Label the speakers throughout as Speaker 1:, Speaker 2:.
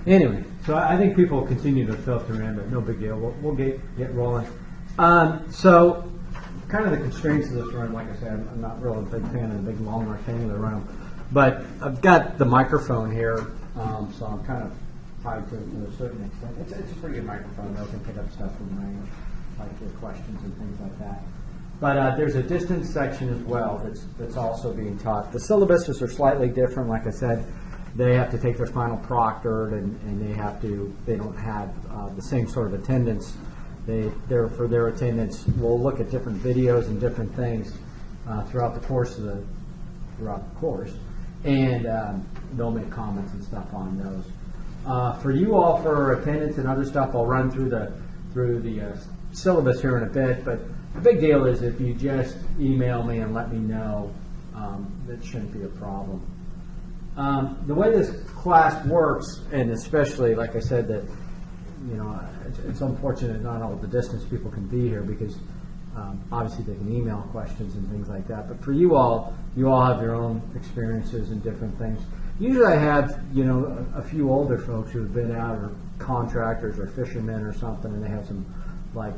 Speaker 1: Anyway, so I think people will continue to filter in, but no big deal. We'll get rolling. So, kind of the constraints of this room, like I said, I'm not really a big fan of the big long rectangular room, but I've got the microphone here, so I'm kind of tied to it to a certain extent. It's a pretty good microphone, though. It can pick up stuff from range, like your questions and things like that. But there's a distance section as well that's also being taught. The syllabuses are slightly different, like I said. They have to take their final proctored, and they don't have the same sort of attendance. For their attendance, we'll look at different videos and different things throughout the course, and they'll make comments and stuff on those. For you all, for attendance and other stuff, I'll run through the syllabus here in a bit, but the big deal is if you just email me and let me know, that shouldn't be a problem. The way this class works, and especially, like I said, that it's unfortunate not all the distance people can be here because obviously they can email questions and things like that. But for you all have your own experiences and different things. Usually I have a few older folks who have been out, or contractors or fishermen or something, and they have some like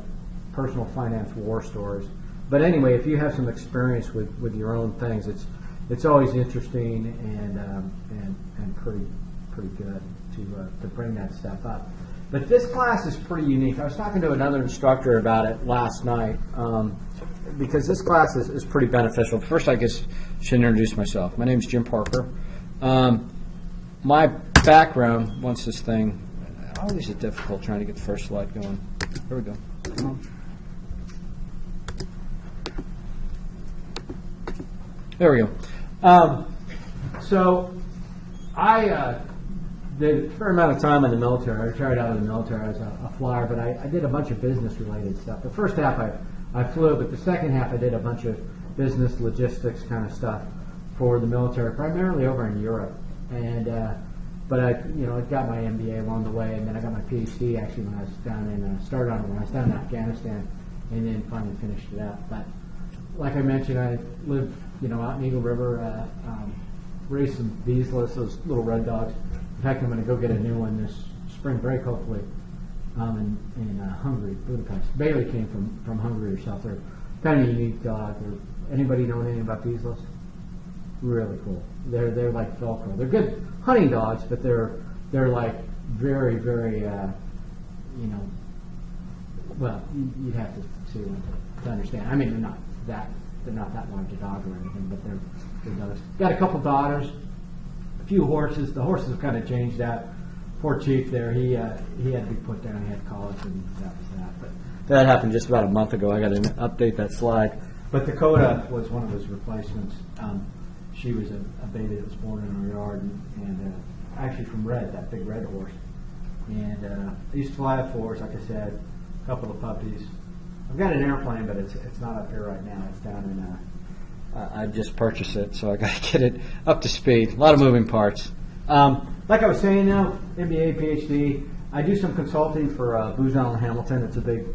Speaker 1: personal finance war stories. But anyway, if you have some experience with your own things, it's always interesting and pretty good to bring that stuff up. But this class is pretty unique. I was talking to another instructor about it last night because this class is pretty beneficial. First, I guess I should introduce myself. My name is Jim Parker. My background, once this thing, always is difficult trying to get the first slide going. Here we go. Come on. There we go. So I did a fair amount of time in the military. I tried out in the military as a flyer, but I did a bunch of business-related stuff. The first half I flew, but the second half I did a bunch of business logistics kind of stuff for the military, primarily over in Europe. And but I got my MBA along the way, and then I got my PhD actually when I was down when I was down in Afghanistan, and then finally finished it up. But like I mentioned, I lived out in Eagle River, raised some Vizslas, those little red dogs. In fact, I'm going to go get a new one this spring break, hopefully, in Hungary, Budapest. Bailey came from Hungary herself. They're kind of a unique dog. Anybody know anything about Vizslas? Really cool. They're like Velcro. They're good hunting dogs, but they're like very, very, well, you'd have to understand. I mean, they're not that large a dog or anything, but they're good dogs. Got a couple daughters, a few horses. The horses have kind of changed out. Poor Chief there, he had to be put down. He had college, and that was that. But that happened just about a month ago. I got to update that slide. But Dakota was one of his replacements. She was a baby that was born in our yard, and actually from Red, that big red horse. And I used to fly it for us, like I said, a couple of puppies. I've got an airplane, but it's not up here right now. It's down in. I just purchased it, so I got to get it up to speed. A lot of moving parts. Like I was saying, now MBA, PhD. I do some consulting for Booz Allen Hamilton. It's a big,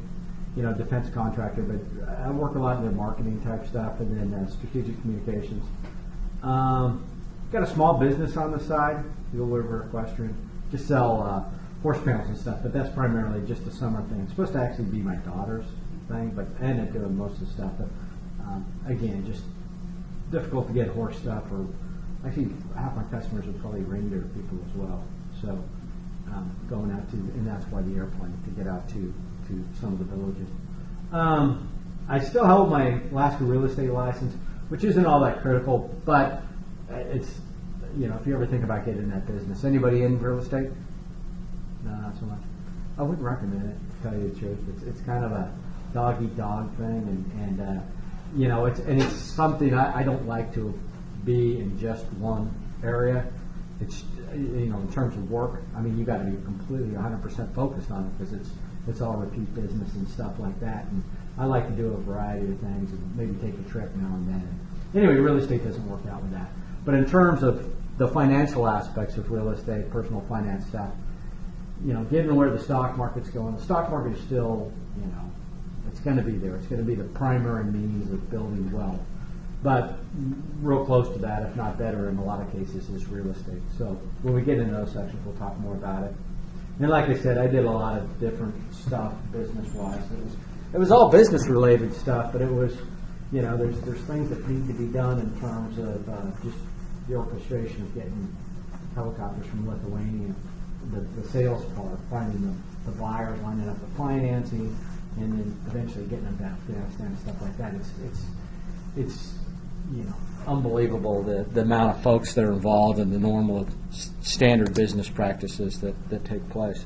Speaker 1: defense contractor, but I work a lot in their marketing type stuff and then strategic communications. Got a small business on the side, Eagle River Equestrian. Just sell horse panels and stuff, but that's primarily just a summer thing. It's supposed to actually be my daughter's thing, but I end up doing most of the stuff. But again, just difficult to get horse stuff, or actually half my customers are probably reindeer people as well. So going out to, and that's why the airplane, to get out to some of the villages. I still hold my Alaska real estate license, which isn't all that critical, but it's, if you ever think about getting in that business. Anybody in real estate? No, not so much. I wouldn't recommend it, to tell you the truth. It's kind of a dog-eat-dog thing, and it's something I don't like to be in just one area. It's, in terms of work, I mean, you got to be completely 100% focused on it because it's all repeat business and stuff like that. And I like to do a variety of things and maybe take a trip now and then. Anyway, real estate doesn't work out with that. But in terms of the financial aspects of real estate, personal finance stuff, given where the stock market's going, the stock market is still, it's going to be there. It's going to be the primary means of building wealth. but real close to that, if not better in a lot of cases, is real estate. So when we get into those sections, we'll talk more about it. And like I said, I did a lot of different stuff business-wise. It was all business-related stuff, but it was, you know, there's things that need to be done in terms of just the orchestration of getting helicopters from Lithuania, the sales part, finding the buyers, lining up the financing, and then eventually getting them to Afghanistan and stuff like that. It's you know, unbelievable the amount of folks that are involved in the normal standard business practices that take place.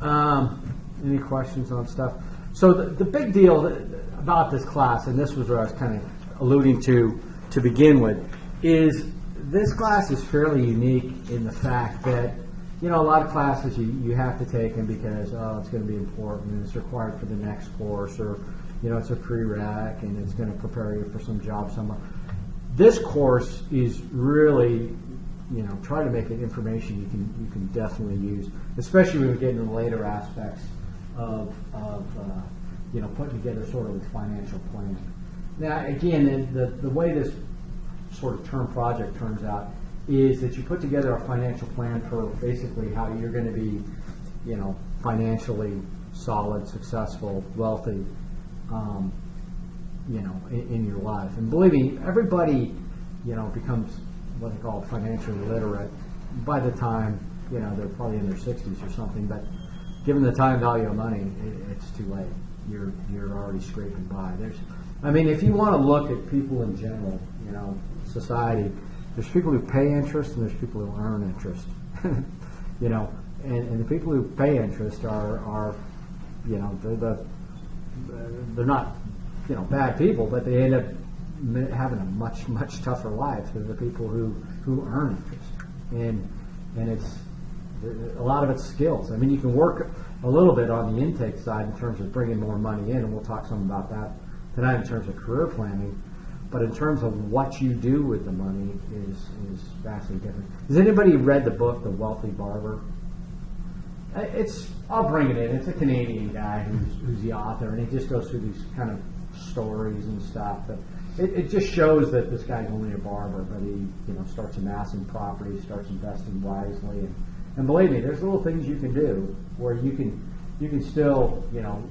Speaker 1: Any questions on stuff? So the big deal about this class, and this was what I was kind of alluding to begin with, is this class is fairly unique in the fact that, you know, a lot of classes you have to take them because, oh, it's going to be important and it's required for the next course, or, you know, it's a prereq and it's going to prepare you for some job somewhere. This course is really, you know, try to make it information you can definitely use, especially when we get into the later aspects of you know, putting together sort of a financial plan. Now, again, the way this sort of term project turns out is that you put together a financial plan for basically how you're going to be, you know, financially solid, successful, wealthy, you know, in your life. And believe me, everybody, you know, becomes what they call financially literate by the time, you know, they're probably in their 60s or something. But given the time value of money, it's too late. You're already scraping by. I mean, if you want to look at people in general, you know, society, there's people who pay interest and there's people who earn interest. You know, and the people who pay interest are you know, they're not, you know, bad people, but they end up having a much tougher life than the people who earn interest. And it's a lot of it's skills. I mean, you can work a little bit on the intake side in terms of bringing more money in, and we'll talk some about that tonight in terms of career planning. But in terms of what you do with the money is vastly different. Has anybody read the book, The Wealthy Barber? I'll bring it in. It's a Canadian guy who's the author, and he just goes through these kind of stories and stuff. But it just shows that this guy's only a barber, but he, you know, starts amassing property, starts investing wisely, and believe me, there's little things you can do where you can still, you know,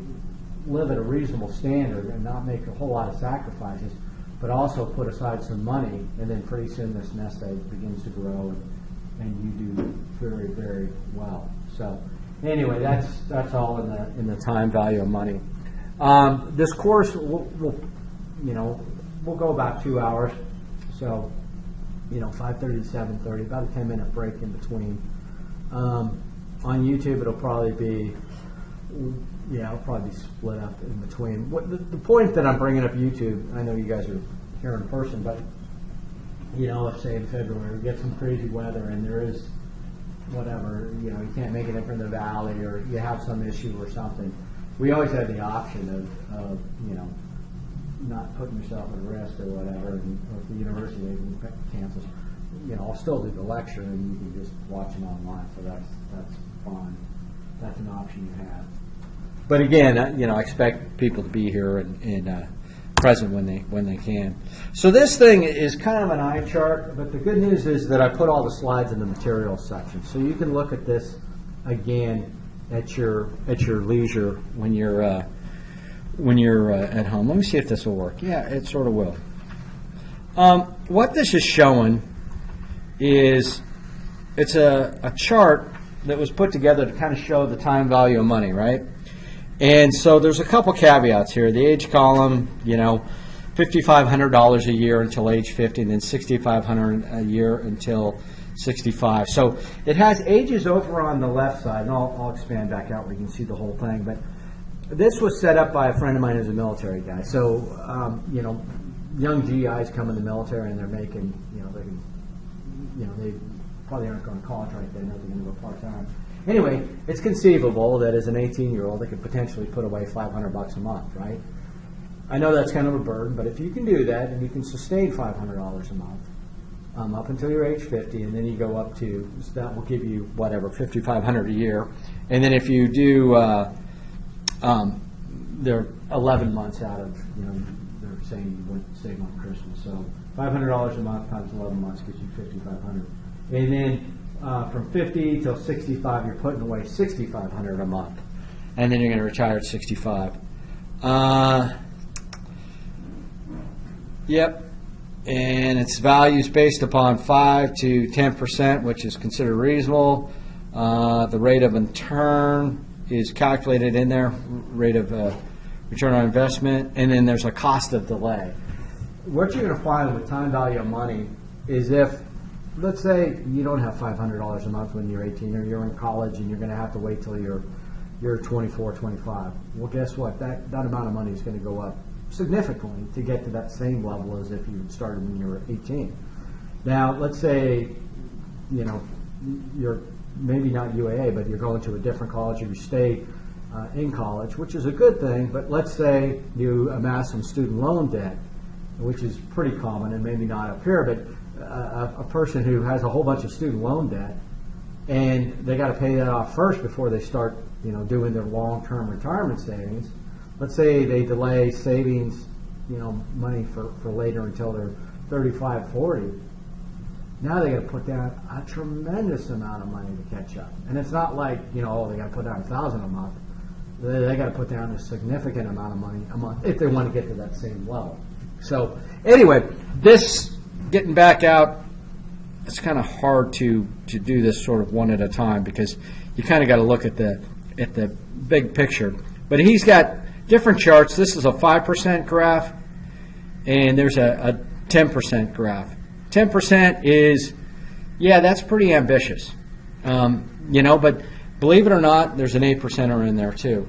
Speaker 1: live at a reasonable standard and not make a whole lot of sacrifices, but also put aside some money, and then pretty soon this nest egg begins to grow, and you do very, very well. So anyway, that's all in the time value of money. This course will you know, we'll go about 2 hours, so, you know, 5:30 to 7:30, about a 10-minute break in between. On YouTube, it'll probably be split up in between. The point that I'm bringing up YouTube, I know you guys are here in person, but, you know, if say in February we get some crazy weather and there is whatever, you know, you can't make it in from the valley, or you have some issue or something, we always have the option of you know, not putting yourself at risk or whatever, and if the university cancels, you know, I'll still do the lecture and you can just watch it online, so that's fine. That's an option you have. But again, you know, I expect people to be here and present when they can. So this thing is kind of an eye chart, but the good news is that I put all the slides in the materials section, so you can look at this again at your leisure when you're at home. Let me see if this will work. Yeah, it sort of will. What this is showing is it's a chart that was put together to kind of show the time value of money, right? And so there's a couple caveats here. The age column, you know, $5,500 a year until age 50, and then $6,500 a year until 65. So it has ages over on the left side, and I'll expand back out where you can see the whole thing. But this was set up by a friend of mine who's a military guy. So, you know, young GIs come in the military and they're making, you know, they probably aren't going to college right then, they're going to go part-time. Anyway, it's conceivable that as an 18-year-old, they could potentially put away $500 a month, right? I know that's kind of a burden, but if you can do that and you can sustain $500 a month up until you're age 50, and then you go up to, so that will give you whatever, $5,500 a year. And then if you do, they're 11 months out of, you know, their saying you would save on Christmas. So $500 a month times 11 months gives you $5,500. And then from 50 till 65, you're putting away $6,500 a month. And then you're going to retire at 65. Yep. And its value is based upon 5 to 10%, which is considered reasonable. The rate of return is calculated in there, rate of return on investment, and then there's a cost of delay. What you're going to find with time value of money is if, let's say you don't have $500 a month when you're 18 or you're in college and you're going to have to wait till you're 24, 25. Well, guess what? That amount of money is going to go up significantly to get to that same level as if you started when you were 18. Now, let's say, you're maybe not UAA, but you're going to a different college or you stay in college, which is a good thing, but let's say you amass some student loan debt, which is pretty common and maybe not up here, but a person who has a whole bunch of student loan debt and they got to pay that off first before they start doing their long-term retirement savings. Let's say they delay savings, money for later until they're 35, 40. Now they got to put down a tremendous amount of money to catch up. And it's not like, they got to put down $1,000 a month. They got to put down a significant amount of money a month if they want to get to that same level. So anyway, this getting back out, it's kind of hard to do this sort of one at a time because you kind of got to look at the big picture. But he's got different charts. This is a 5% graph, and there's a 10% graph. 10% is, that's pretty ambitious, but believe it or not, there's an 8%er in there too.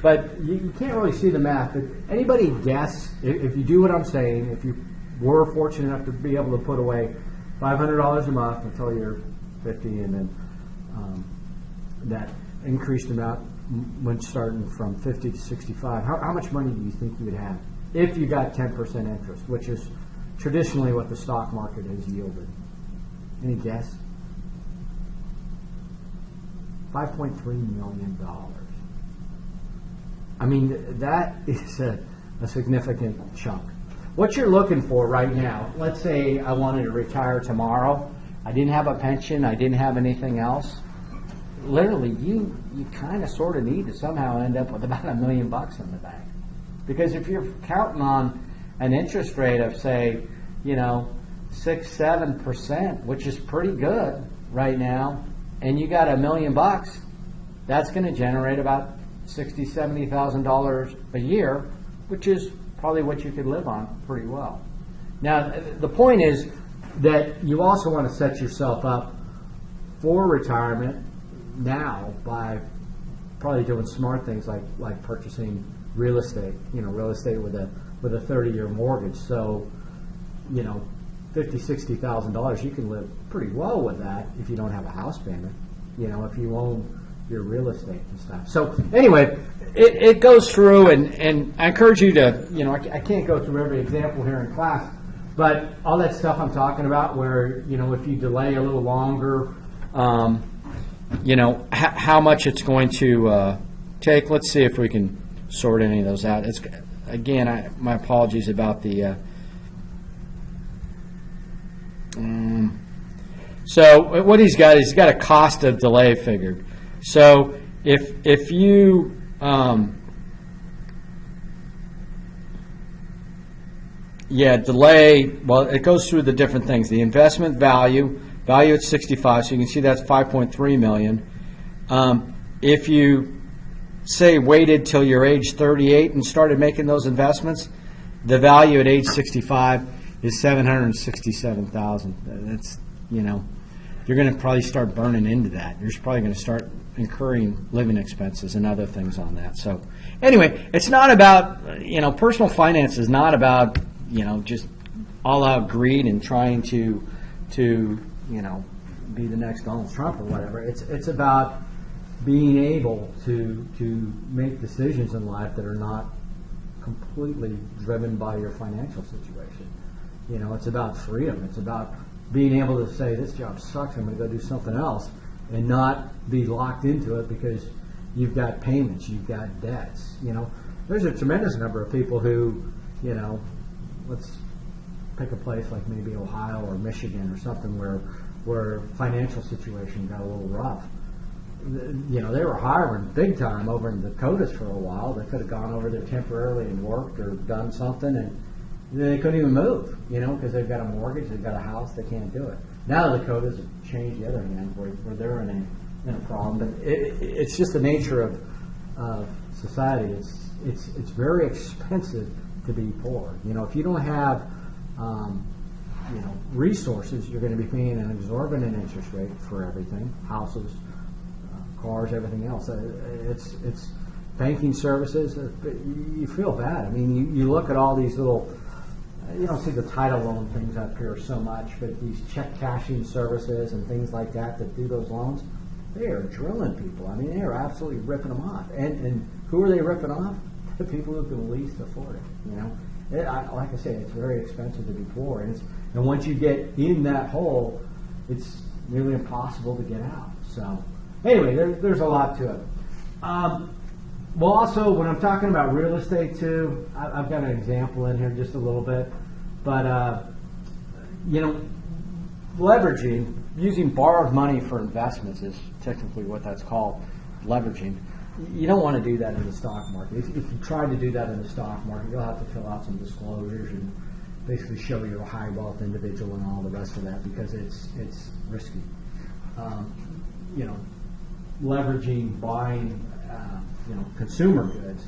Speaker 1: But you can't really see the math. But anybody guess, if you do what I'm saying, if you were fortunate enough to be able to put away $500 a month until you're 50, and then that increased amount when starting from 50 to 65, how much money do you think you would have if you got 10% interest, which is traditionally what the stock market has yielded? Any guess? $5.3 million. I mean, that is a significant chunk. What you're looking for right now, let's say I wanted to retire tomorrow, I didn't have a pension, I didn't have anything else. Literally, you kind of sort of need to somehow end up with about $1 million in the bank. Because if you're counting on an interest rate of, say, 6-7%, which is pretty good right now, and you got $1 million, that's going to generate about $60,000-$70,000 a year, which is probably what you could live on pretty well. Now, the point is that you also want to set yourself up for retirement now by probably doing smart things like purchasing real estate, real estate with a 30-year mortgage. So, $50,000-$60,000, you can live pretty well with that if you don't have a house payment, if you own your real estate and stuff. So anyway, it goes through, and I encourage you to, I can't go through every example here in class, but all that stuff I'm talking about where, if you delay a little longer, how much it's going to take. Let's see if we can sort any of those out. It's, again, my apologies about the so what he's got is he's got a cost of delay figured. So if you delay, well, it goes through the different things. The investment value at 65, so you can see that's 5.3 million. If you say waited till you're age 38 and started making those investments, the value at age 65 is 767,000. That's, you're going to probably start burning into that. You're probably going to start incurring living expenses and other things on that. So anyway, it's not about, personal finance is not about, just all out greed and trying to be the next Donald Trump or whatever. It's about being able to make decisions in life that are not completely driven by your financial situation. It's about freedom. It's about being able to say, this job sucks, I'm going to go do something else, and not be locked into it because you've got payments, you've got debts. There's a tremendous number of people who, let's pick a place like maybe Ohio or Michigan or something where financial situation got a little rough. They were hiring big time over in the Dakotas for a while. They could have gone over there temporarily and worked or done something, and they couldn't even move, because they've got a mortgage, they've got a house, they can't do it. Now the Dakotas have changed the other hand, where they're in a problem. But it's just the nature of society. It's very expensive to be poor. If you don't have resources, you're going to be paying an exorbitant interest rate for everything, houses, cars, everything else. It's banking services. You feel bad. I mean, you look at all these little, you don't see the title loan things up here so much, but these check cashing services and things like that do those loans, they are drilling people. I mean, they are absolutely ripping them off. And who are they ripping off? The people who can least afford it. Like I say, it's very expensive to be poor, and once you get in that hole, it's nearly impossible to get out. So anyway, there's a lot to it. Well, also, when I'm talking about real estate too, I've got an example in here just a little bit, but leveraging, using borrowed money for investments is technically what that's called, leveraging. You don't want to do that in the stock market. If you try to do that in the stock market, you'll have to fill out some disclosures and basically show you're a high wealth individual and all the rest of that, because it's risky. Leveraging, buying, consumer goods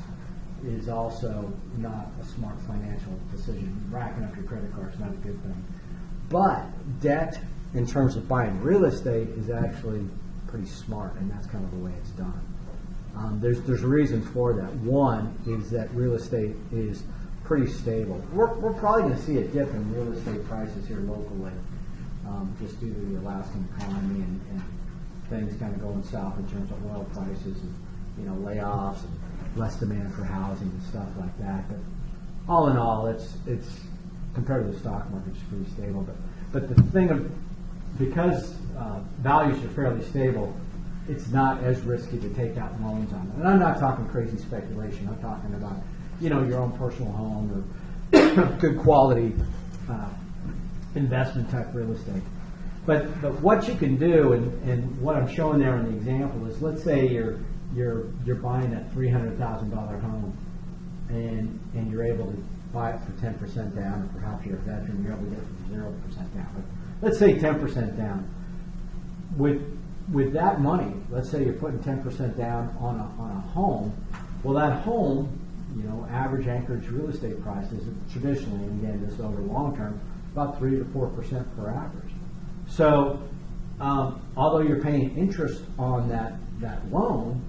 Speaker 1: is also not a smart financial decision. Racking up your credit card is not a good thing. But debt, in terms of buying real estate, is actually pretty smart, and that's kind of the way it's done. There's a reason for that. One is that real estate is pretty stable. We're probably going to see a dip in real estate prices here locally, just due to the Alaskan economy and things kind of going south in terms of oil prices and layoffs and less demand for housing and stuff like that. But all in all, it's compared to the stock market, it's pretty stable. But the thing of, because values are fairly stable, it's not as risky to take out loans on it. And I'm not talking crazy speculation. I'm talking about your own personal home or good quality investment type real estate. But what you can do, and what I'm showing there in the example is, let's say you're buying a $300,000 home, and you're able to buy it for 10% down, or perhaps you're a veteran, you're able to get it for 0% down. But let's say 10% down. With that money, let's say you're putting 10% down on a home. Well, that home, average Anchorage real estate prices traditionally, and again, this over long term, about 3 to 4% per average. So, although you're paying interest on that loan,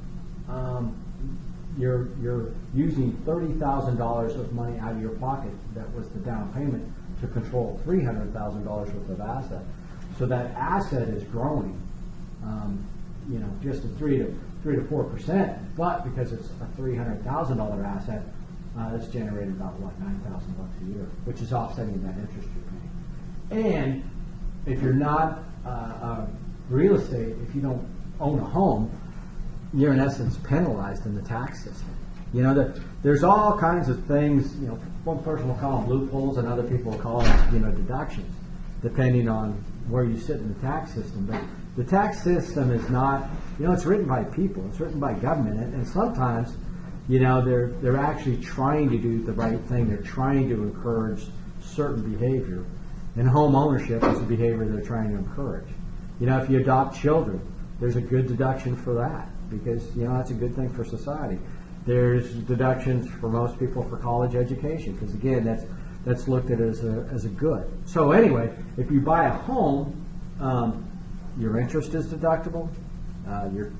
Speaker 1: you're using $30,000 of money out of your pocket that was the down payment to control $300,000 worth of asset. So that asset is growing, just at 3 to 4%. But because it's a $300,000 asset, it's generated about $9,000 a year, which is offsetting that interest you're paying. And if you're not real estate, if you don't own a home, you're in essence penalized in the tax system. There's all kinds of things. One person will call them loopholes, and other people will call them, deductions, depending on where you sit in the tax system. But the tax system is not, it's written by people, it's written by government, and sometimes, they're actually trying to do the right thing. They're trying to encourage certain behavior, and home ownership is the behavior they're trying to encourage. If you adopt children, there's a good deduction for that, because that's a good thing for society. There's deductions for most people for college education, because again, that's looked at as a good. So anyway, if you buy a home, your interest is deductible, your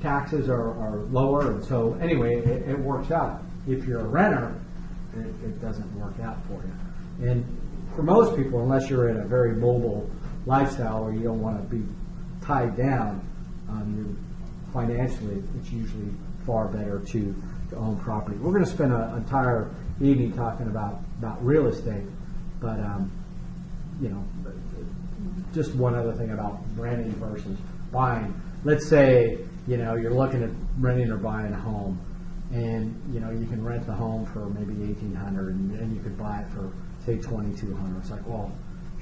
Speaker 1: taxes are lower, and so anyway, it works out. If you're a renter, it doesn't work out for you. And for most people, unless you're in a very mobile lifestyle where you don't want to be tied down, financially, it's usually far better to own property. We're going to spend an entire evening talking about real estate, but just one other thing about renting versus buying. Let's say you're looking at renting or buying a home, and you can rent the home for maybe $1,800, and you could buy it for say $2,200. It's like, well,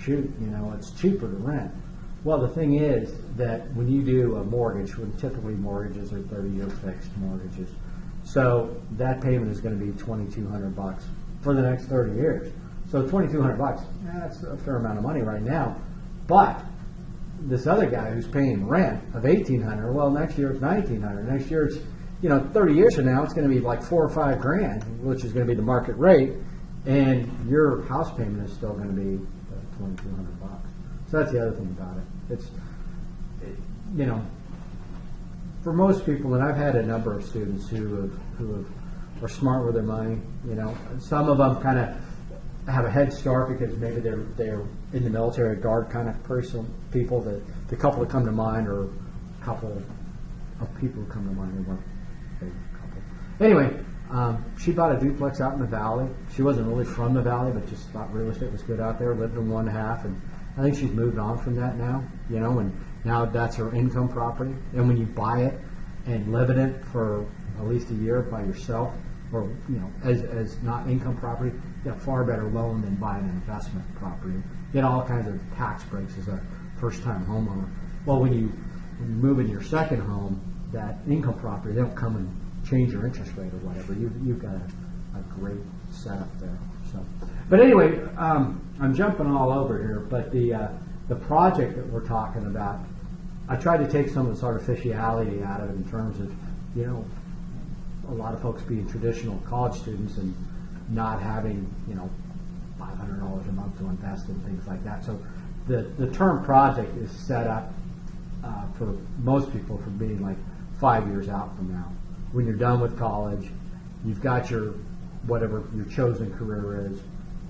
Speaker 1: shoot, it's cheaper to rent. Well, the thing is that when you do a mortgage, when typically mortgages are 30-year fixed mortgages, so that payment is going to be $2,200 for the next 30 years. So $2,200, that's a fair amount of money right now. But this other guy who's paying rent of $1,800, well, next year it's $1,900. Next year it's 30 years from now, it's going to be like $4,000 or $5,000, which is going to be the market rate, and your house payment is still going to be $2,200. So that's the other thing about it. It's, for most people, and I've had a number of students who are smart with their money. Some of them kind of have a head start because maybe they're in the military, guard kind of people. The couple that come to mind, or a couple of people who come to mind. They weren't a couple. Anyway, she bought a duplex out in the valley. She wasn't really from the valley, but just thought real estate was good out there. Lived in one half, and I think she's moved on from that now. And now that's her income property. And when you buy it and live in it for at least a year by yourself, or as not income property, you get a far better loan than buying an investment property. You get all kinds of tax breaks as a first-time homeowner. Well, when you move in your second home, that income property, they don't come and change your interest rate or whatever. You've got a great setup there. So, but anyway, I'm jumping all over here. But the project that we're talking about, I tried to take some of this artificiality out of it in terms of a lot of folks being traditional college students and not having $500 a month to invest in things like that. So the term project is set up for most people for being like 5 years out from now. When you're done with college, you've got your whatever your chosen career is,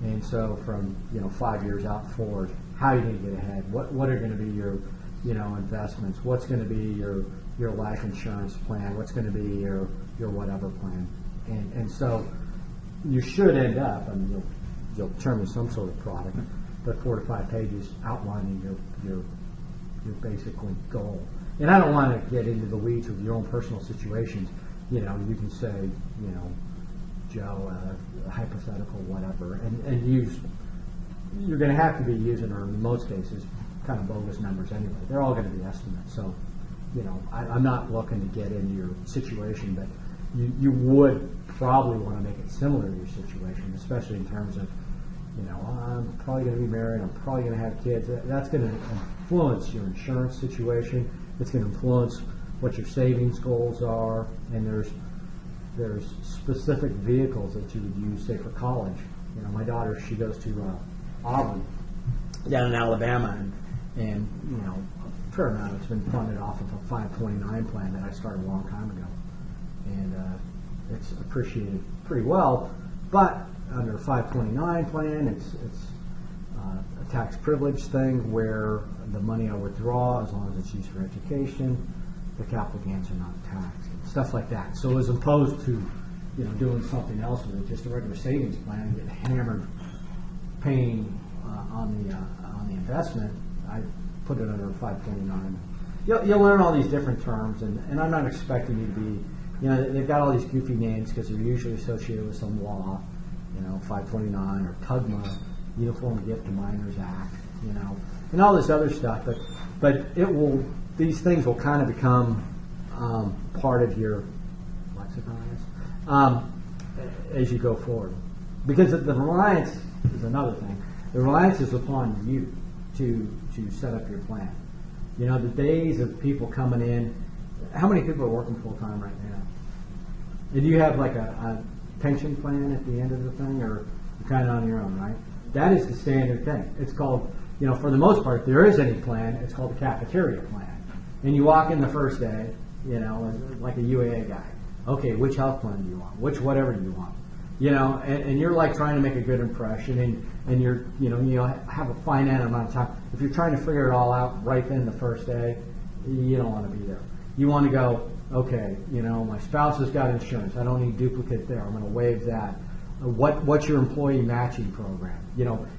Speaker 1: and so from 5 years out forward, how are you going to get ahead? What are going to be your investments? What's going to be your life insurance plan? What's going to be your whatever plan? And so you should end up, you'll determine some sort of product, but 4 to 5 pages outlining your basically goal. And I don't want to get into the weeds with your own personal situations. You can say, Joe, hypothetical, whatever, and use. You're going to have to be using, or in most cases, kind of bogus numbers anyway. They're all going to be estimates. So, I'm not looking to get into your situation, but you would probably want to make it similar to your situation, especially in terms of, I'm probably going to be married, I'm probably going to have kids. That's going to influence your insurance situation. It's going to influence what your savings goals are, and there's specific vehicles that you would use, say, for college. My daughter, she goes to Auburn down in Alabama, and a fair amount of it's been funded off of a 529 plan that I started a long time ago, and it's appreciated pretty well. But under a 529 plan, it's a tax privilege thing where the money I withdraw, as long as it's used for education, the capital gains are not taxed, and stuff like that. So as opposed to doing something else with it, just a regular savings plan, and get hammered paying on the investment, I put it under 529. You'll learn all these different terms, and I'm not expecting you to be, they've got all these goofy names because they're usually associated with some law, 529 or TUGMA, Uniform Gift to Minors Act, and all this other stuff. But these things will kind of become part of your lexicon, as you go forward. Because the reliance is another thing. The reliance is upon you to set up your plan. The days of people coming in, how many people are working full time right now? And you have like a pension plan at the end of the thing, or you're kind of on your own, right? That is the standard thing. It's called, for the most part, if there is any plan, it's called the cafeteria plan. And you walk in the first day, like a UAA guy. Okay, which health plan do you want? Which whatever do you want? And you're like trying to make a good impression, and you're, you have a finite amount of time. If you're trying to figure it all out right then the first day, you don't want to be there. You want to go, okay, my spouse has got insurance. I don't need duplicate there. I'm going to waive that. What's your employee matching program?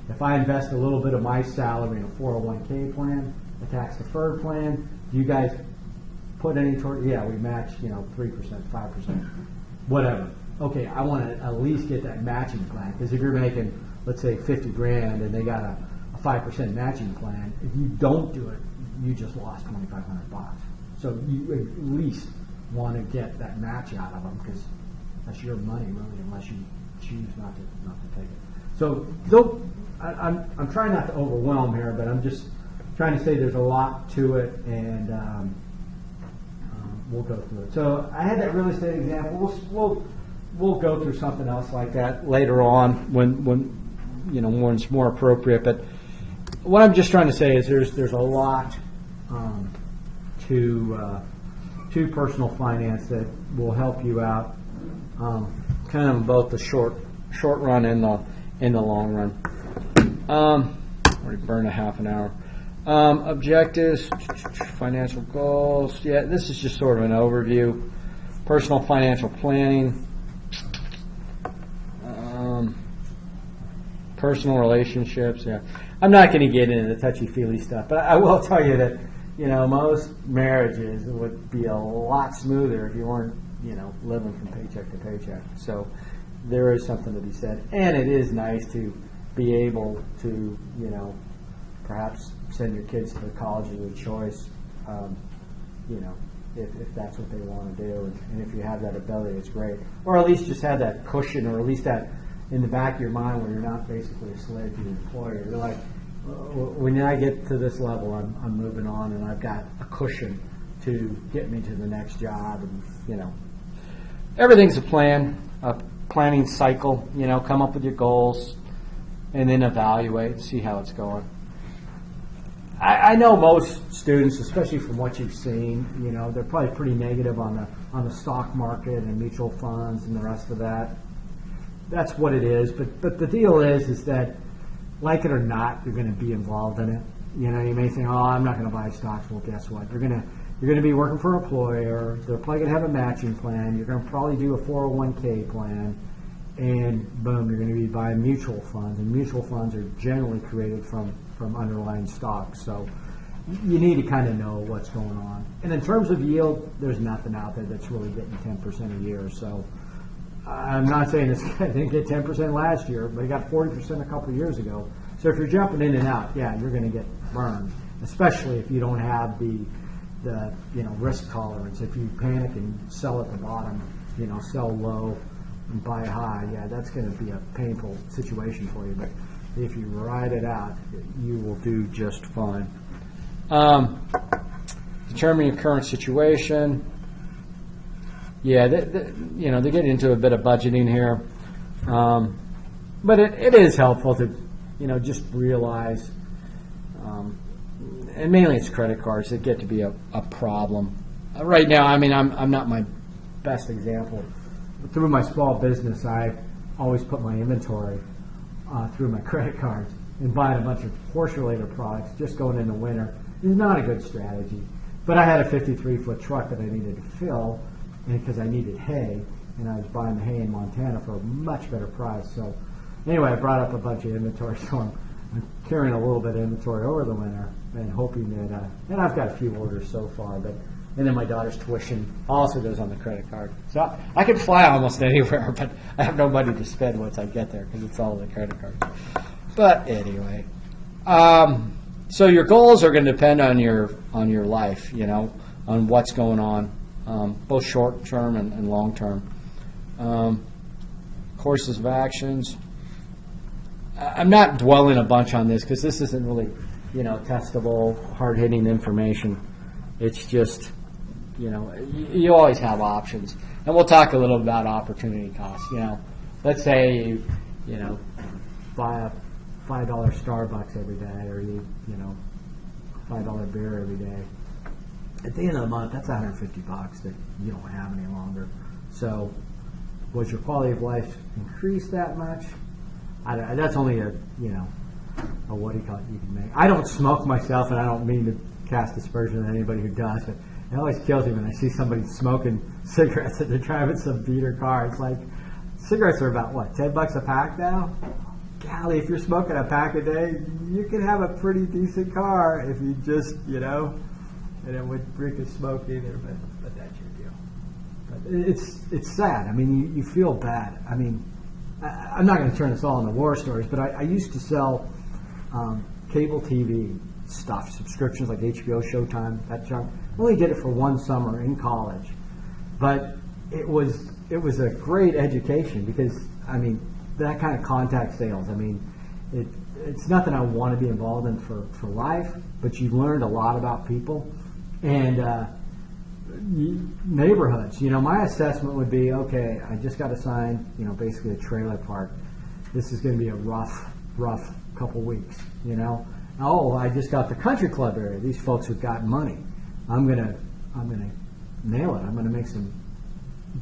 Speaker 1: If I invest a little bit of my salary in a 401k plan, a tax deferred plan, do you guys put any toward? Yeah, we match 3%, 5%. whatever. Okay, I want to at least get that matching plan, because if you're making, let's say, 50 grand and they got a 5% matching plan, if you don't do it, you just lost $2,500. So you at least want to get that match out of them, because that's your money, really, unless you choose not to take it. So I'm trying not to overwhelm here, but I'm just trying to say there's a lot to it, and we'll go through it. So I had that real estate example. We'll go through something else like that later on when it's more appropriate. But what I'm just trying to say is there's a lot to personal finance that will help you out, kind of in both the short run and the long run. Already burned a half an hour. Objectives, financial goals. Yeah, this is just sort of an overview. Personal financial planning. Personal relationships. Yeah, I'm not going to get into the touchy-feely stuff, but I will tell you that most marriages would be a lot smoother if you weren't living from paycheck to paycheck. So there is something to be said, and it is nice to be able to perhaps send your kids to the college of their choice, if that's what they want to do, and if you have that ability, it's great. Or at least just have that cushion, or at least that in the back of your mind where you're not basically a slave to your employer. You're like, when I get to this level, I'm moving on, and I've got a cushion to get me to the next job, and everything's a planning cycle. Come up with your goals, and then evaluate and see how it's going. I know most students, especially from what you've seen, they're probably pretty negative on the stock market and mutual funds and the rest of that. That's what it is. But the deal is that, like it or not, you're going to be involved in it. You may think, oh, I'm not going to buy stocks. Well, guess what? You're going to be working for an employer. They're probably going to have a matching plan. You're going to probably do a 401k plan, and boom, you're going to be buying mutual funds. And mutual funds are generally created from underlying stocks. So you need to kind of know what's going on. And in terms of yield, there's nothing out there that's really getting 10% a year. So I'm not saying this guy didn't get 10% last year, but he got 40% a couple of years ago. So if you're jumping in and out, yeah, you're going to get burned, especially if you don't have the risk tolerance. If you panic and sell at the bottom, sell low and buy high, yeah, that's going to be a painful situation for you. But if you ride it out, you will do just fine. Determine your current situation. Yeah, they get into a bit of budgeting here, but it is helpful to, just realize, and mainly it's credit cards that get to be a problem. Right now, I'm not my best example. Through my small business, I always put my inventory through my credit cards, and buying a bunch of horse-related products just going into winter is not a good strategy. But I had a 53-foot truck that I needed to fill, and because I needed hay, and I was buying the hay in Montana for a much better price. So anyway, I brought up a bunch of inventory, so I'm carrying a little bit of inventory over the winter and hoping that, and I've got a few orders so far, and then my daughter's tuition also goes on the credit card. So I can fly almost anywhere, but I have no money to spend once I get there because it's all on the credit card. But anyway, so your goals are going to depend on your life, on what's going on. Both short-term and long-term. Courses of actions. I'm not dwelling a bunch on this because this isn't really, testable, hard-hitting information. It's just, you always have options. And we'll talk a little about opportunity costs. Let's say you buy a $5 Starbucks every day, or you $5 beer every day. At the end of the month, that's $150 that you don't have any longer. So, was your quality of life increased that much? That's only a what do you call it? You can make. I don't smoke myself, and I don't mean to cast aspersion on anybody who does, but it always kills me when I see somebody smoking cigarettes and they're driving some beater car. It's like, cigarettes are about what, $10 a pack now? Golly, if you're smoking a pack a day, you can have a pretty decent car if you just, and it would reek of smoke either, but that's your deal. it's sad. I mean, you feel bad. I mean, I'm not going to turn this all into war stories, but I used to sell cable TV stuff, subscriptions like HBO, Showtime, that junk. I only did it for one summer in college, but it was a great education because, I mean, that kind of contact sales. I mean, it's nothing I want to be involved in for life, but you learned a lot about people and neighborhoods. You know, my assessment would be, okay, I just got assigned, you know, basically a trailer park. This is going to be a rough couple weeks, you know. Oh, I just got the country club area. These folks have got money. I'm gonna nail it. I'm gonna make some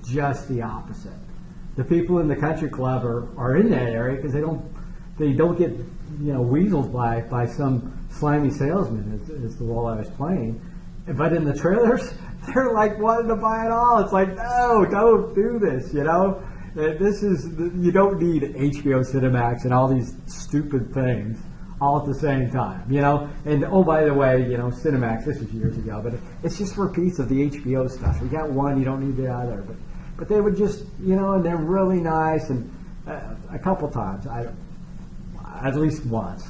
Speaker 1: just the opposite. The people in the country club are in that area because they don't get, you know, weaseled by some slimy salesman is the role I was playing. But in the trailers, they're like wanting to buy it all. It's like, no, don't do this, you know. You don't need HBO Cinemax and all these stupid things all at the same time, you know. And oh, by the way, you know, Cinemax, this was years ago, but it's just for a piece of the HBO stuff. You got one, you don't need the other. But they would just, you know, and they're really nice. And a couple times, at least once,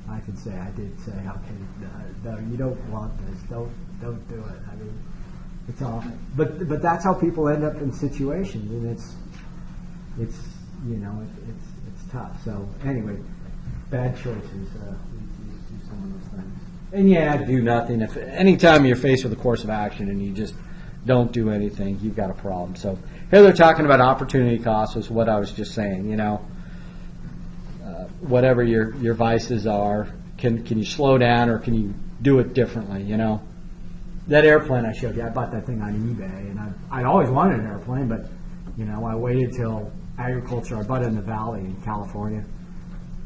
Speaker 1: I can say I did say, okay, no, you don't want this. Don't do it. I mean, it's awful. But that's how people end up in situations, and it's you know, it's tough. So anyway, bad choices lead to some of those things. And yeah, do nothing. If anytime you're faced with a course of action and you just don't do anything, you've got a problem. So here they're talking about opportunity costs, was what I was just saying. You know, whatever your vices are, can you slow down or can you do it differently? You know, that airplane I showed you, I bought that thing on eBay, and I'd always wanted an airplane, but you know, I waited till agriculture. I bought it in the Valley in California,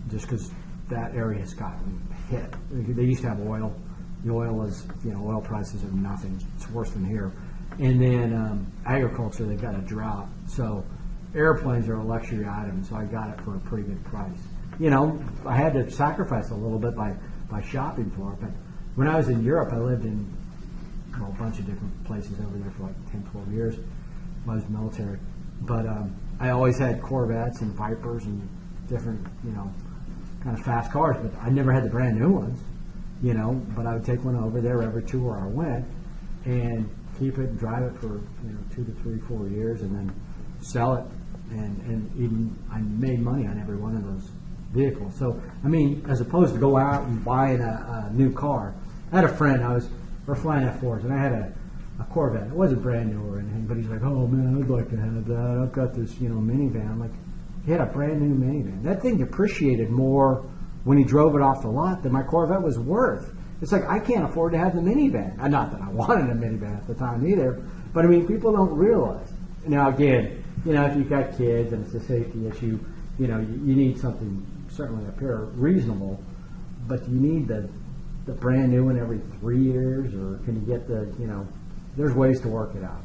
Speaker 1: just because that area has gotten hit. They used to have oil. The oil is, you know, oil prices are nothing. It's worse than here. And then agriculture, they've got a drought. So airplanes are a luxury item, so I got it for a pretty good price. You know, I had to sacrifice a little bit by shopping for it. But when I was in Europe, I lived in a bunch of different places over there for like 10, 12 years. I was military. But I always had Corvettes and Vipers and different, you know, kind of fast cars. But I never had the brand new ones, you know. But I would take one over there every tour I went and keep it and drive it for, you know, 2 to 3, 4 years, and then sell it. And even I made money on every one of those vehicles. So I mean, as opposed to go out and buying a new car. I had a friend. We're flying F4s, and I had a Corvette. It wasn't brand new or anything, but he's like, "Oh man, I'd like to have that. I've got this, you know, minivan." I'm like, he had a brand new minivan. That thing depreciated more when he drove it off the lot than my Corvette was worth. It's like, I can't afford to have the minivan. Not that I wanted a minivan at the time either, but I mean, people don't realize. Now again, you know, if you've got kids and it's a safety issue, you know, you need something certainly up here reasonable, but you need the brand new one every 3 years, or can you get the, you know, there's ways to work it out.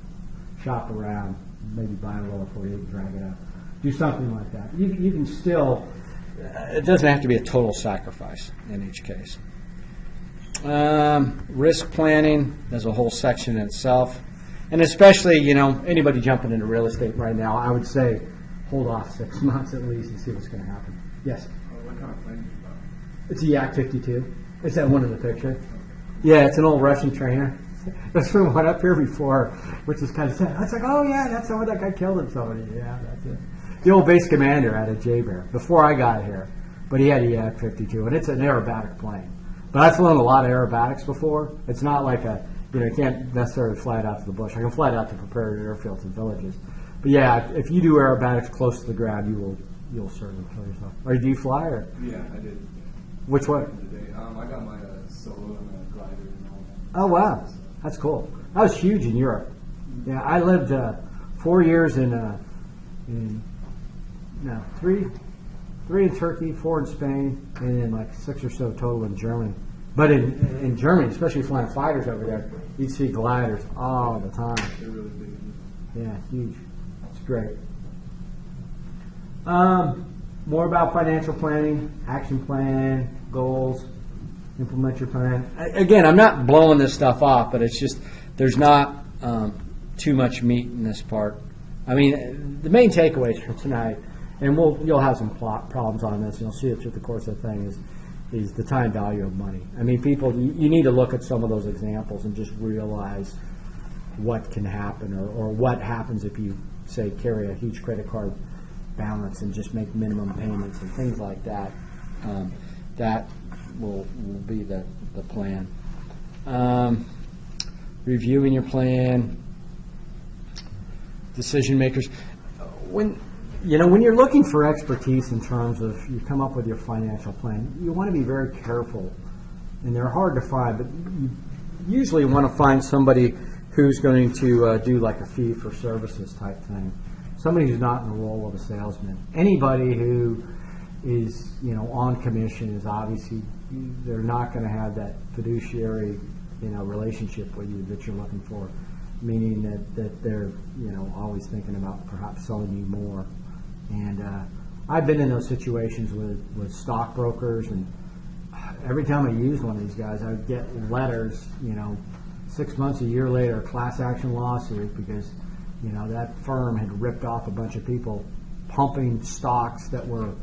Speaker 1: Shop around, maybe buy a roller for you, drag it out. Do something like that. You can still, it doesn't have to be a total sacrifice in each case. Risk planning, there's a whole section in itself. And especially, you know, anybody jumping into real estate right now, I would say hold off 6 months at least and see what's going to happen. Yes?
Speaker 2: What kind of plane is it about?
Speaker 1: It's a Yak 52. It's that one in the picture. Yeah, it's an old Russian trainer. There's been one up here before, which is kind of sad. It's like, oh yeah, that's someone that guy killed somebody. Yeah, that's it. The old base commander out of J-Bear before I got here, but he had a Yak 52, and it's an aerobatic plane. But I've flown a lot of aerobatics before. It's not like you can't necessarily fly it out to the bush. I can fly it out to prepared airfields and villages. But yeah, if you do aerobatics close to the ground, you'll certainly kill yourself. Or do you fly, or?
Speaker 2: Yeah, I did.
Speaker 1: Which one?
Speaker 2: I got my solo and a glider and all that.
Speaker 1: Oh wow, that's cool. I was huge in Europe. Yeah, I lived 4 years three in Turkey, 4 in Spain, and then like 6 or so total in Germany. But in Germany, especially flying fighters over there, you'd see gliders all the time.
Speaker 2: They're really big.
Speaker 1: Yeah, huge. It's great. More about financial planning, action plan, goals, implement your plan. Again, I'm not blowing this stuff off, but it's just there's not too much meat in this part. I mean, the main takeaways from tonight, and you'll have some problems on this, and you'll see it through the course of the thing, is the time value of money. I mean, people, you need to look at some of those examples and just realize what can happen, or what happens if you, say, carry a huge credit card balance and just make minimum payments and things like that. That will be the plan. Reviewing your plan, decision makers. When you're looking for expertise in terms of you come up with your financial plan, you want to be very careful, and they're hard to find, but you usually want to find somebody who's going to do like a fee for services type thing. Somebody who's not in the role of a salesman. Anybody who is, on commission is obviously, they're not going to have that fiduciary, relationship with you that you're looking for, meaning that they're, always thinking about perhaps selling you more. And I've been in those situations with stockbrokers, and every time I use one of these guys, I would get letters, 6 months, a year later, class action lawsuit because, that firm had ripped off a bunch of people pumping stocks that were,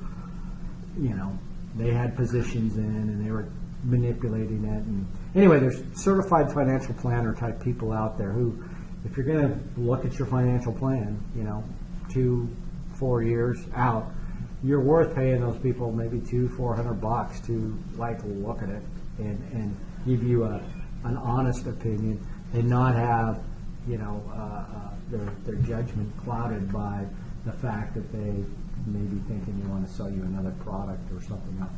Speaker 1: they had positions in, and they were manipulating it. And anyway, there's certified financial planner type people out there who, if you're going to look at your financial plan, 2-4 years out, you're worth paying those people maybe $200-400 to look at it and give you an honest opinion, and not have their judgment clouded by the fact that they may be thinking they want to sell you another product or something else.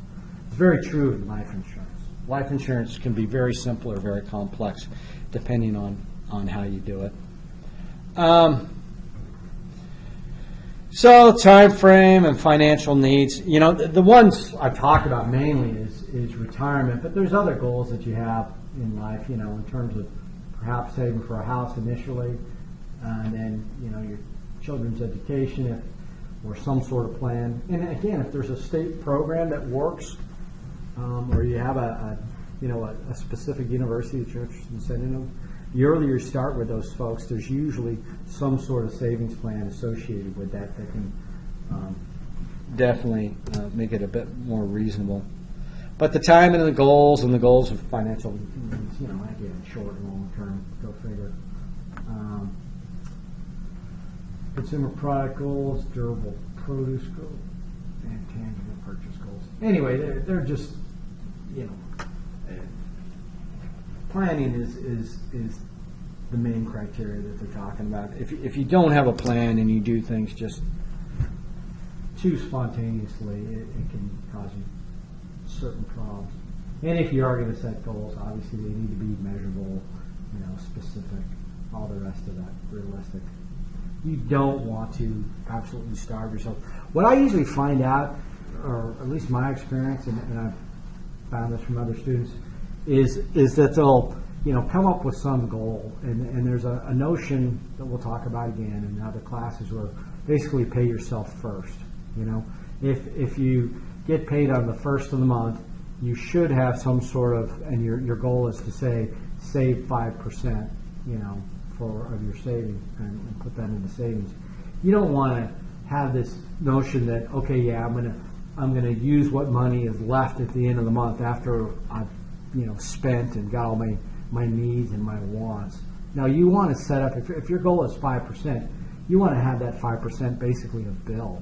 Speaker 1: It's very true in life insurance. Life insurance can be very simple or very complex depending on how you do it. So time frame and financial needs. The ones I've talked about mainly is retirement, but there's other goals that you have in life, in terms of perhaps saving for a house initially, and then, your children's education or some sort of plan. And again, if there's a state program that works, or you have a specific university that you're interested in sending them, the earlier you start with those folks, there's usually some sort of savings plan associated with that can definitely make it a bit more reasonable. But the time and the goals of financial needs, again, short and long term, go figure. Consumer product goals, durable produce goals, and tangible purchase goals. Anyway, they're just, planning is the main criteria that they're talking about. If you don't have a plan and you do things just too spontaneously, it can cause you certain problems. And if you are going to set goals, obviously they need to be measurable, specific, all the rest of that, realistic. You don't want to absolutely starve yourself. What I usually find out, or at least my experience, and I've found this from other students, is that they'll come up with some goal, and there's a notion that we'll talk about again in other classes where basically pay yourself first. If you get paid on the first of the month, you should have some sort of, and your goal is to say save 5%, of your savings and put that into savings. You don't want to have this notion that, okay, yeah, I'm gonna use what money is left at the end of the month after I've spent and got all my needs and my wants. Now you want to set up, if your goal is 5%, you want to have that 5% basically a bill,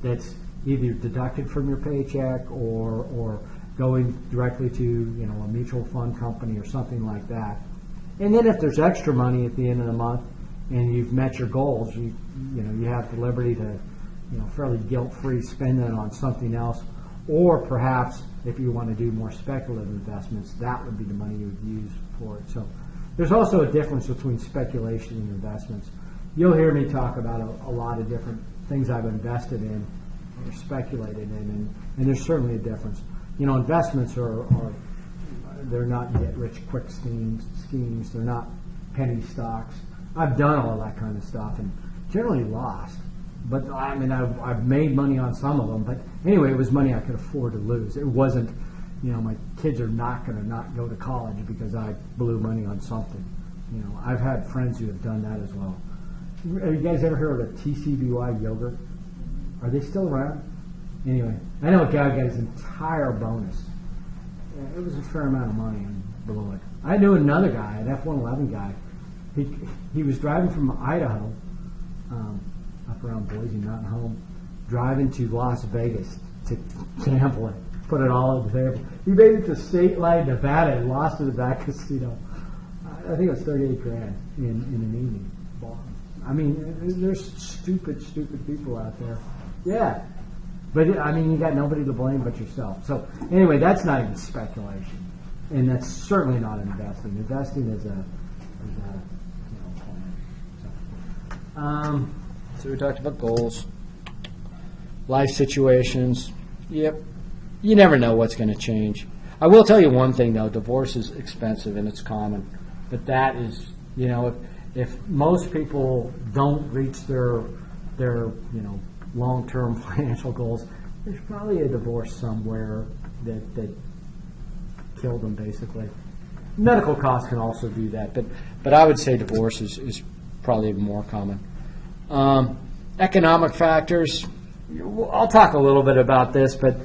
Speaker 1: that's either deducted from your paycheck or going directly to a mutual fund company or something like that. And then if there's extra money at the end of the month and you've met your goals, you have the liberty to fairly guilt-free spend it on something else, or perhaps if you want to do more speculative investments, that would be the money you would use for it. So there's also a difference between speculation and investments. You'll hear me talk about a lot of different things I've invested in or speculated in, and there's certainly a difference. Investments are they're not get-rich-quick schemes. They're not penny stocks. I've done all that kind of stuff and generally lost. But I've made money on some of them. But anyway, it was money I could afford to lose. It wasn't, my kids are not going to not go to college because I blew money on something. You know, I've had friends who have done that as well. Have you guys ever heard of TCBY yogurt? Are they still around? Anyway, I know a guy got his entire bonus. Yeah, it was a fair amount of money and blew it. I knew another guy, an F-111 guy. He was driving from Idaho, up around Boise, Mountain Home, driving to Las Vegas to gamble it, put it all on the table. He made it to State Line, Nevada, and lost to the back casino. I think it was 38 grand in an evening. I mean, there's stupid people out there. Yeah. But, I mean, you got nobody to blame but yourself. So, anyway, that's not even speculation. And that's certainly not investing. Investing is a plan. So we talked about goals, life situations. Yep. You never know what's going to change. I will tell you one thing, though. Divorce is expensive and it's common. But that is, you know, if most people don't reach their long-term financial goals, there's probably a divorce somewhere that killed them, basically. Medical costs can also do that, but I would say divorce is probably more common. Economic factors, I'll talk a little bit about this, but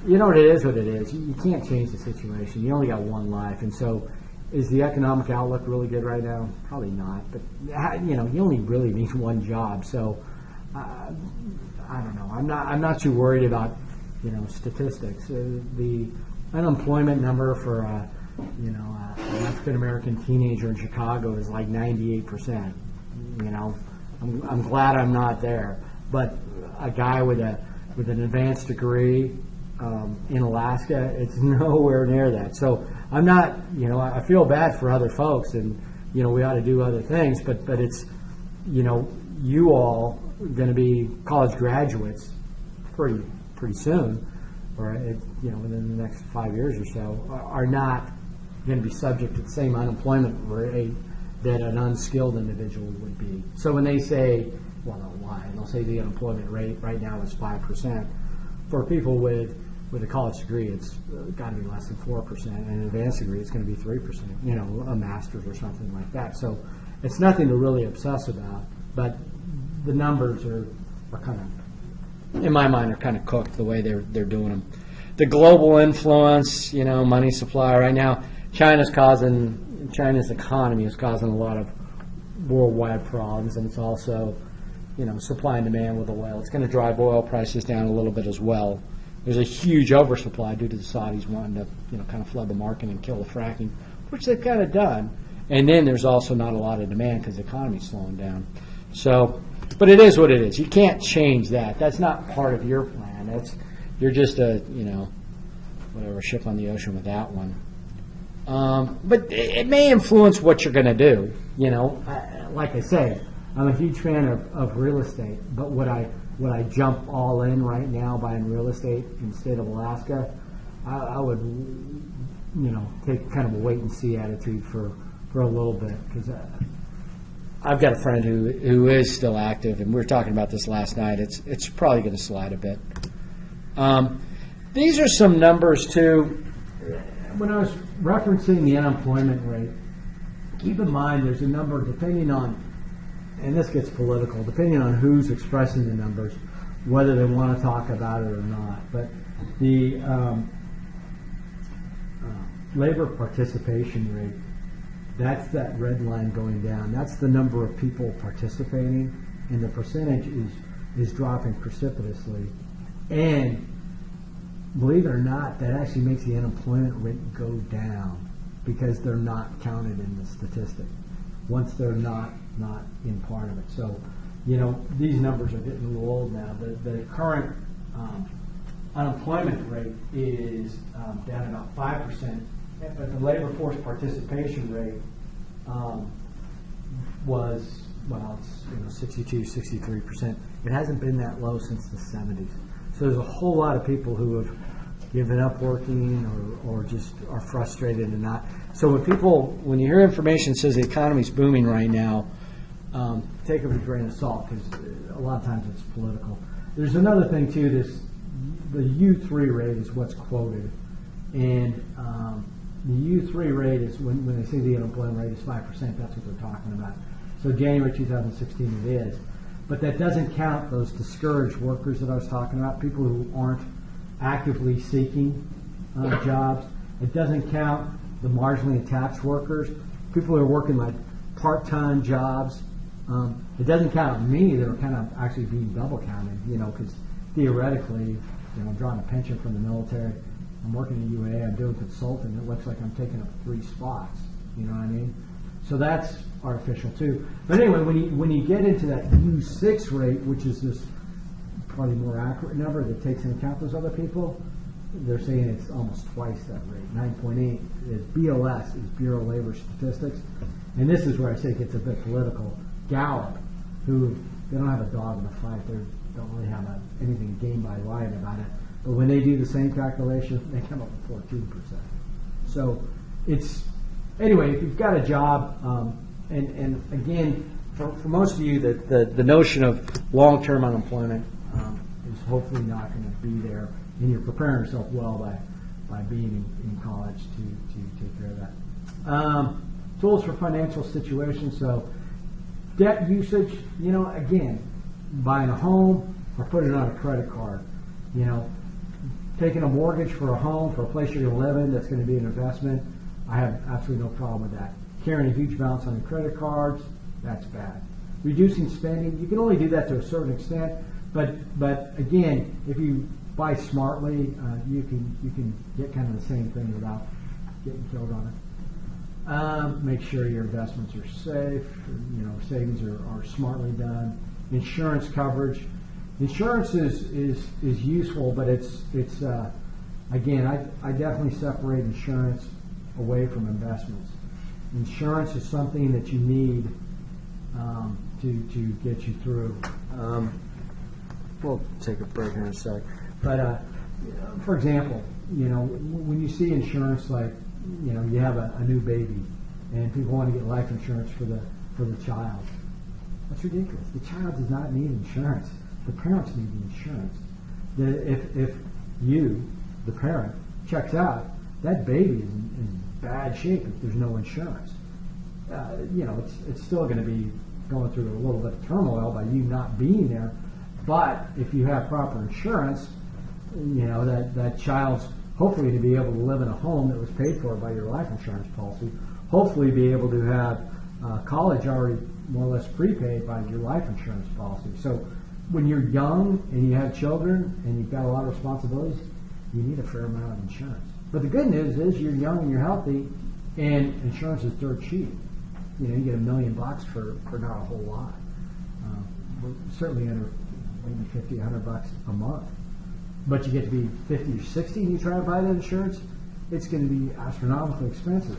Speaker 1: you know what it is. You can't change the situation. You only got one life, and so is the economic outlook really good right now? Probably not, but you know, you only really need one job, so I don't know. I'm not too worried about, you know, statistics. The unemployment number for an African American teenager in Chicago is like 98%. You know, I'm glad I'm not there. But a guy with an advanced degree in Alaska, it's nowhere near that. So I'm not, you know, I feel bad for other folks, and you know, we ought to do other things. But it's, you know, you all going to be college graduates pretty soon, or you know, within the next 5 years or so, are not going to be subject to the same unemployment rate that an unskilled individual would be. So when they say, well, they'll lie. They'll say the unemployment rate right now is 5%. For people with a college degree, it's got to be less than 4%, and an advanced degree, it's going to be 3%. You know, a master's or something like that. So it's nothing to really obsess about, but the numbers are kind of, in my mind, are kind of cooked the way they're doing them. The global influence, you know, money supply right now, China's economy is causing a lot of worldwide problems, and it's also, you know, supply and demand with oil. It's going to drive oil prices down a little bit as well. There's a huge oversupply due to the Saudis wanting to, you know, kind of flood the market and kill the fracking, which they've kind of done. And then there's also not a lot of demand because the economy's slowing down. So, but it is what it is. You can't change that. That's not part of your plan. You're just a, you know, whatever, ship on the ocean with that one. But it may influence what you're going to do. You know, like I say, I'm a huge fan of real estate, but would I jump all in right now buying real estate in the state of Alaska? I would, you know, take kind of a wait and see attitude for a little bit, because I've got a friend who is still active, and we were talking about this last night. It's probably going to slide a bit. These are some numbers too. When I was referencing the unemployment rate, keep in mind there's a number depending on, and this gets political, depending on who's expressing the numbers, whether they want to talk about it or not. But the labor participation rate, that's that red line going down. That's the number of people participating, and the percentage is dropping precipitously. And believe it or not, that actually makes the unemployment rate go down because they're not counted in the statistic once they're not in part of it. So, you know, these numbers are getting a little old now. The current unemployment rate is down about 5%, but the labor force participation rate was, well, it's, you know, 62, 63%. It hasn't been that low since the 70s. So there's a whole lot of people who have given up working or just are frustrated and not. So when you hear information that says the economy's booming right now, take it with a grain of salt, because a lot of times it's political. There's another thing too. The U3 rate is what's quoted, and The U3 rate is, when they say the unemployment rate is 5%, that's what they're talking about. So January 2016 it is. But that doesn't count those discouraged workers that I was talking about, people who aren't actively seeking jobs. It doesn't count the marginally attached workers, people who are working like part-time jobs. It doesn't count me that are kind of actually being double counted, because theoretically, I'm drawing a pension from the military, I'm working at UA, I'm doing consulting, it looks like I'm taking up 3 spots, you know what I mean? So that's artificial too. But anyway, when you get into that U6 rate, which is this probably more accurate number that takes into account those other people, they're saying it's almost twice that rate. 9.8 is BLS, is Bureau of Labor Statistics. And this is where I say it gets a bit political. Gallup, who, they don't have a dog in the fight, they don't really have anything to gain by lying about it. But when they do the same calculation, they come up with 14%. So it's, anyway, if you've got a job, and again, for most of you, the notion of long-term unemployment is hopefully not going to be there, and you're preparing yourself well by being in college to take care of that. Tools for financial situations. So debt usage, again, buying a home or putting it on a credit card. Taking a mortgage for a home, for a place you're going to live in that's going to be an investment, I have absolutely no problem with that. Carrying a huge balance on your credit cards, that's bad. Reducing spending, you can only do that to a certain extent, but again, if you buy smartly, you can get kind of the same thing without getting killed on it. Make sure your investments are safe, savings are smartly done. Insurance coverage. Insurance is useful, but it's again, I definitely separate insurance away from investments. Insurance is something that you need to get you through. We'll take a break here in a sec. But for example, when you see insurance, like you have a new baby, and people want to get life insurance for the child. That's ridiculous. The child does not need insurance. The parents need the insurance. If you, the parent, checks out, that baby is in bad shape if there's no insurance. It's still going to be going through a little bit of turmoil by you not being there. But if you have proper insurance, that child's hopefully to be able to live in a home that was paid for by your life insurance policy. Hopefully be able to have college already more or less prepaid by your life insurance policy. So when you're young and you have children and you've got a lot of responsibilities, you need a fair amount of insurance. But the good news is you're young and you're healthy, and insurance is dirt cheap. You get $1 million for not a whole lot. Certainly under maybe $50, $100 a month. But you get to be 50 or 60 and you try to buy that insurance, it's going to be astronomically expensive.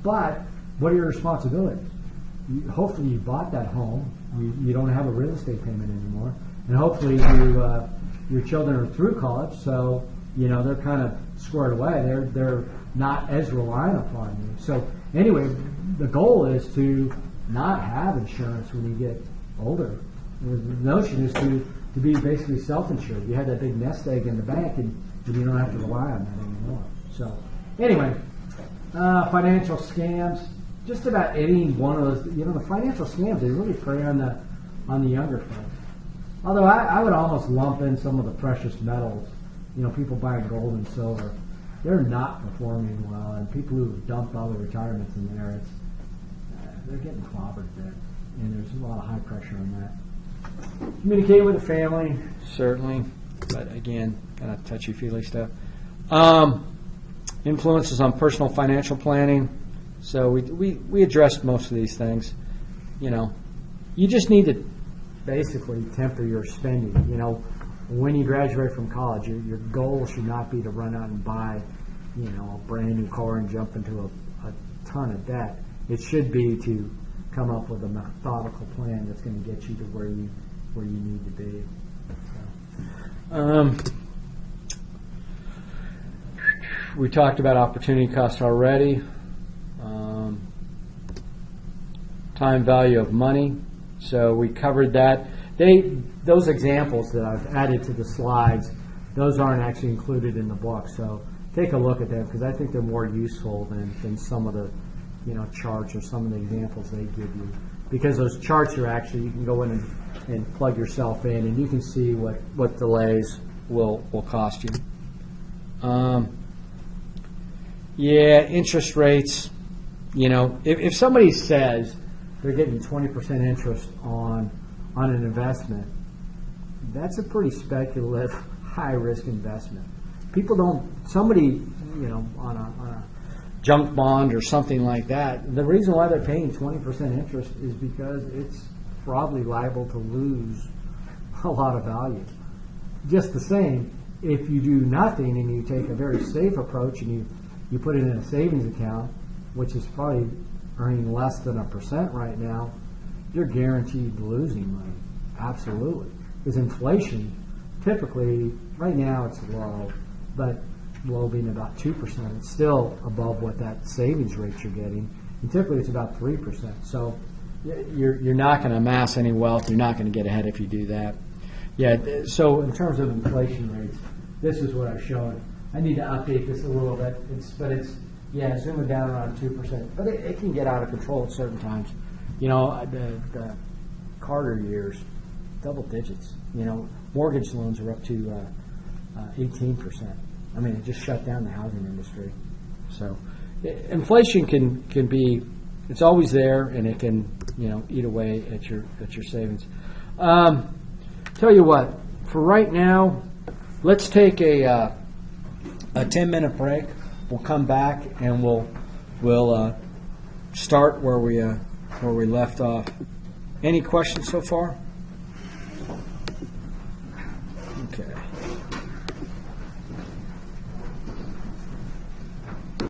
Speaker 1: But what are your responsibilities? Hopefully you bought that home. You don't have a real estate payment anymore. And hopefully your children are through college, so they're kind of squared away. They're not as reliant upon you. So anyway, the goal is to not have insurance when you get older. The notion is to be basically self-insured. You have that big nest egg in the bank, and you don't have to rely on that anymore. So anyway, financial scams. Just about any one of those, the financial scams, they really prey on the younger folks. Although I would almost lump in some of the precious metals. People buying gold and silver. They're not performing well, and people who dump all their retirements in there, they're getting clobbered there, and there's a lot of high pressure on that. Communicate with the family, certainly, but again, kind of touchy-feely stuff. Influences on personal financial planning. So we addressed most of these things. You just need to basically temper your spending. When you graduate from college, your goal should not be to run out and buy, a brand new car and jump into a ton of debt. It should be to come up with a methodical plan that's going to get you to where you need to be. So, we talked about opportunity cost already. Time value of money. So we covered that. Those examples that I've added to the slides, those aren't actually included in the book. So take a look at them, because I think they're more useful than some of the, charts or some of the examples they give you. Because those charts are actually, you can go in and plug yourself in, and you can see what delays will cost you. Interest rates, if somebody says they're getting 20% interest on an investment, that's a pretty speculative, high-risk investment. People don't, somebody, on a junk bond or something like that, the reason why they're paying 20% interest is because it's probably liable to lose a lot of value. Just the same, if you do nothing and you take a very safe approach and you put it in a savings account, which is probably earning less than 1% right now, you're guaranteed losing money. Absolutely. Because inflation, typically, right now it's low, but low being about 2%, it's still above what that savings rate you're getting. And typically it's about 3%. So you're not going to amass any wealth. You're not going to get ahead if you do that. So in terms of inflation rates, this is what I showed. I need to update this a little bit. It's zooming down around 2%, but it can get out of control at certain times. The Carter years, double digits. Mortgage loans are up to 18%. I mean, it just shut down the housing industry. So inflation can be, it's always there, and it can eat away at your savings. Tell you what, for right now, let's take a 10-minute break. We'll come back and we'll start where we left off. Any questions so far? Okay.